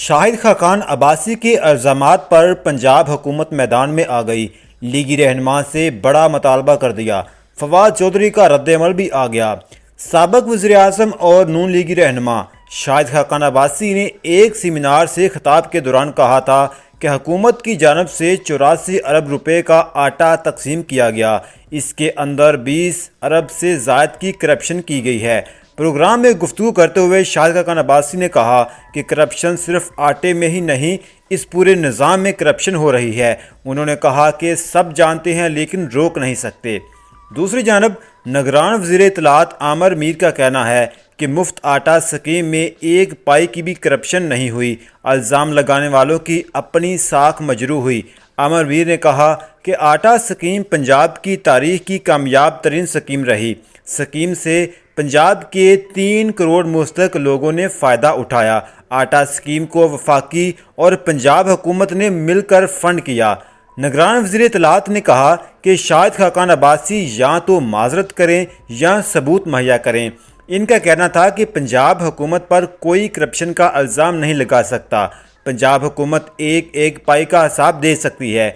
شاہد خاقان عباسی کے الزامات پر پنجاب حکومت میدان میں آ گئی۔ لیگی رہنما سے بڑا مطالبہ کر دیا۔ فواد چودھری کا رد عمل بھی آ گیا۔ سابق وزیر اعظم اور نون لیگی رہنما شاہد خاقان عباسی نے ایک سیمینار سے خطاب کے دوران کہا تھا کہ حکومت کی جانب سے 84 ارب روپے کا آٹا تقسیم کیا گیا، اس کے اندر 20 ارب سے زائد کی کرپشن کی گئی ہے۔ پروگرام میں گفتگو کرتے ہوئے شاہد خاقان عباسی نے کہا کہ کرپشن صرف آٹے میں ہی نہیں، اس پورے نظام میں کرپشن ہو رہی ہے۔ انہوں نے کہا کہ سب جانتے ہیں لیکن روک نہیں سکتے۔ دوسری جانب نگران وزیر اطلاعات عامر میر کا کہنا ہے کہ مفت آٹا اسکیم میں ایک پائی کی بھی کرپشن نہیں ہوئی، الزام لگانے والوں کی اپنی ساکھ مجروح ہوئی۔ عامر میر نے کہا کہ آٹا اسکیم پنجاب کی تاریخ کی کامیاب ترین اسکیم رہی۔ اسکیم سے پنجاب کے 3 کروڑ مستحق لوگوں نے فائدہ اٹھایا۔ آٹا اسکیم کو وفاقی اور پنجاب حکومت نے مل کر فنڈ کیا۔ نگران وزیر اطلاعات نے کہا کہ شاہد خاقان عباسی یا تو معذرت کریں یا ثبوت مہیا کریں۔ ان کا کہنا تھا کہ پنجاب حکومت پر کوئی کرپشن کا الزام نہیں لگا سکتا۔ پنجاب حکومت ایک پائی کا حساب دے سکتی ہے۔